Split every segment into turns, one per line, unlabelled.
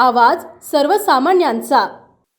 आवाज सर्वसामान्यांचा।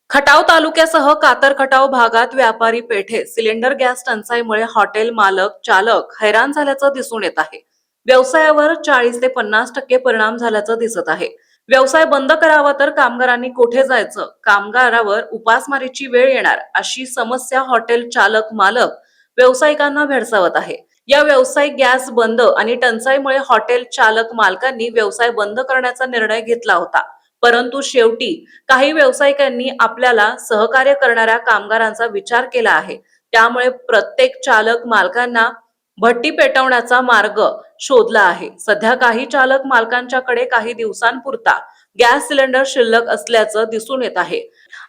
खटाव तालुक्यासह कातर खटाव भागात व्यापारी पेठेत सिलेंडर गॅस टंचाईमुळे हॉटेल मालक चालक हैराण झाल्याचं दिसून येत आहे। व्यवसायावर 40 ते 50% परिणाम झाल्याचं दिसत आहे। व्यवसाय बंद करावा तर कामगारांनी कुठे जायचं, कामगारावर उपासमारीची वेळ येणार अशी समस्या हॉटेल चालक मालक व्यावसायिकांना भेडसावत आहे। या व्यावसायिक गॅस बंद आणि टंचाईमुळे हॉटेल चालक मालकांनी व्यवसाय बंद करण्याचा निर्णय घेतला होता, परंतु शेवटी काही व्यावसायिकांनी आपल्याला सहकार्य करणाऱ्या कामगारांचा विचार केला आहे। त्यामुळे प्रत्येक चालक मालकांना भट्टी पेटवण्याचा मार्ग शोधला आहे। सध्या काही चालक मालकांच्याकडे काही दिवसांपुरता गॅस सिलेंडर शिल्लक असल्याचं दिसून येत आहे।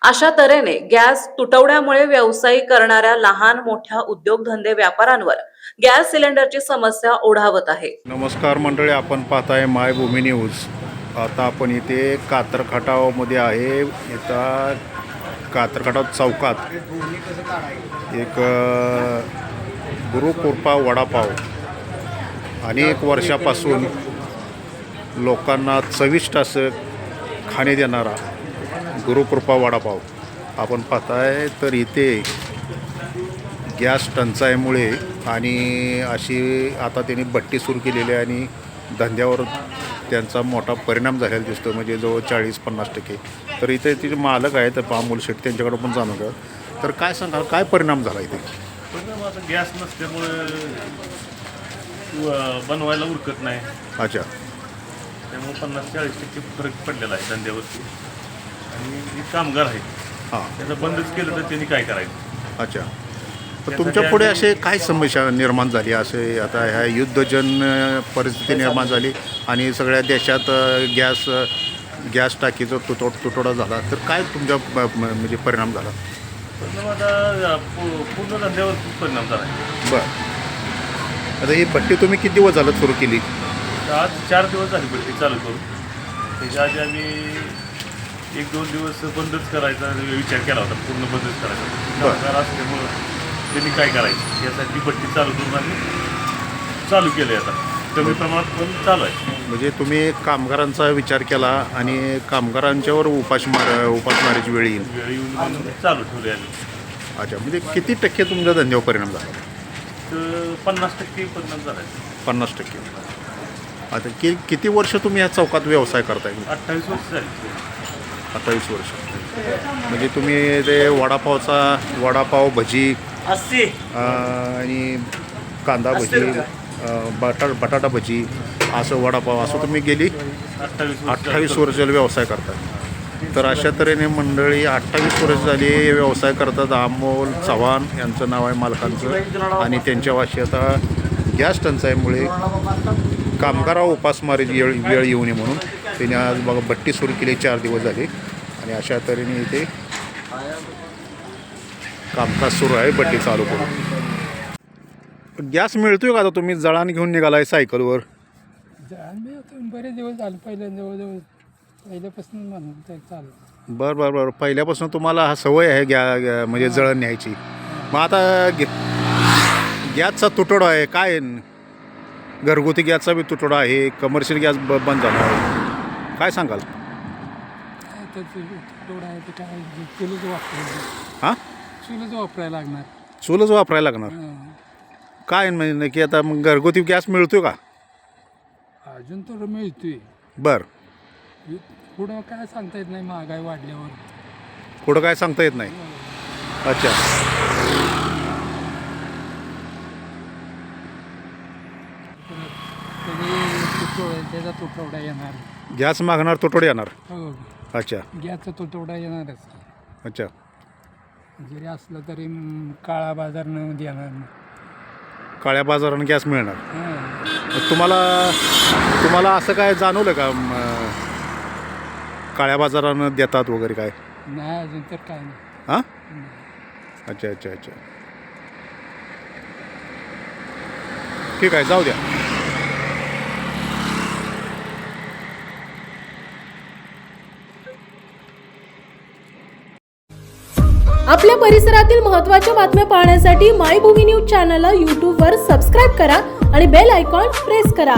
अशा तऱ्हेने गॅस तुटवड्यामुळे व्यवसाय करणाऱ्या लहान मोठ्या उद्योगधंदे व्यापाऱ्यांवर गॅस सिलेंडरची समस्या ओढावत आहे।
नमस्कार मंडळी, आपण पाहताय मायभूमी न्यूज। आता आपण इथे कातर खटाव मध्ये आहे। इथं कातर खटाव चौकात एक गुरुकृपा वडापाव अनेक वर्षापासून लोकांना चविष्ट असं खाणे देणारा गुरुकृपा वडापाव आपण पाहताय। तर इथे गॅस टंचाईमुळे आणि अशी आता त्यांनी भट्टी सुरू केलेली आहे आणि धंद्यावर त्यांचा मोठा परिणाम झालेला दिसतो, म्हणजे जवळ 40-50%। तर इथे तिचे मालक आहेत अमोल शेट, त्यांच्याकडे पण जाणून घ्या। तर काय सांगाल, काय परिणाम झाला इथे?
परिणाम आता गॅस नसल्यामुळे बनवायला उरकत नाही।
अच्छा,
त्यामुळे 50-40% फरक पडलेला आहे धंद्यावरती। आणि जे कामगार आहेत
हां,
त्याचं बंदच केलं तर त्यांनी काय करायचं?
अच्छा। तर तुमच्या पुढे असे काय समस्या निर्माण झाली? असे आता ह्या युद्धजन्य परिस्थिती निर्माण झाली आणि सगळ्या देशात गॅस टाकीचा तुटवडा झाला, तर काय तुमच्या म्हणजे परिणाम झाला?
परिणाम आता पूर्ण धंद्यावर खूप परिणाम झाला आहे।
बरं, आता ही भट्टी तुम्ही किती दिवस झालं सुरू केली?
आज 4 दिवस झाली भट्टी चालू करून। त्याच्या आधी आम्ही 1-2 दिवस बंदच करायचा विचार केला होता, पूर्ण बंदच करायचा। कामगार असल्यामुळं त्यांनी काय करायचं यासाठी भट्टी चालू करून आम्ही चालू केली। आता कमी प्रमाणात पण चालू आहे।
म्हणजे तुम्ही कामगारांचा विचार केला आणि कामगारांच्यावर उपासमारीची वेळ येईल
म्हणून चालू ठेवले आम्ही।
अच्छा, म्हणजे किती टक्के तुमच्या धंद्यावर परिणाम झाला?
तर 50% परिणाम झाला आहे।
50%। आता किती वर्ष तुम्ही या चौकात व्यवसाय करताय?
28 वर्ष झाली।
28 वर्ष। म्हणजे तुम्ही ते वडापाव भजी आणि कांदा भजी, बटाटा भजी, असं वडापाव असं तुम्ही गेली 28 वर्ष व्यवसाय करतात। तर अशा तऱ्हेने मंडळी 28 वर्ष झाली व्यवसाय करतात। अमोल चव्हाण यांचं नाव आहे मालकांचं, आणि त्यांच्या वाशी आता गॅस टंचाईमुळे कामगारावर उपासमारीची वेळ येऊ नये म्हणून त्यांनी आज बघा भट्टी सुरू केली। 4 दिवस झाले आणि अशा तऱ्हेने इथे कामकाज सुरू आहे भट्टी चालू करून। गॅस मिळतोय का? आता तुम्ही जळान घेऊन निघालाय सायकलवर?
जळान मिळतो, बरेच दिवस झाले, पहिल्यापासून म्हणून ते चालू।
बरं, पहिल्यापासून तुम्हाला हा सवय आहे म्हणजे जळण न्यायची। मग आता गॅसचा तुटवडा आहे, काय घरगुती गॅसचा बी तुटवडा आहे, कमर्शियल गॅस बंद झाला आहे, काय सांगाल?
तुटवडा आहे ते काय, चुलच वापरायला।
हां,
चुलच वापरायला लागणार।
चूलच वापरायला लागणार? काय म्हणजे नक्की आता मग घरगुती गॅस मिळतोय का?
अजून तर मिळतोय।
बरं,
पुढं काय सांगता येत नाही, महागाई वाढल्यावर
पुढं काय सांगता येत नाही। अच्छा,
त्याचा तुटवडा येणार,
गॅस मागणार तुटवडा येणार।
हो,
अच्छा
गॅसचा तुटवडा येणारच।
अच्छा,
जरी असलं तरी काळा बाजार न देणार,
काळ्या बाजारानं गॅस मिळणार।
हां।
तुम्हाला असं काय जाणवलं का काळ्या बाजारानं देतात वगैरे काय?
नाही, अजून तर काय नाही।
हां, अच्छा, ठीक आहे, जाऊ द्या।
आपल्या परिसरातील महत्त्वाच्या बातम्या पाहण्यासाठी मायभूमी न्यूज चॅनलला YouTube वर सबस्क्राईब करा आणि बेल आयकॉन प्रेस करा।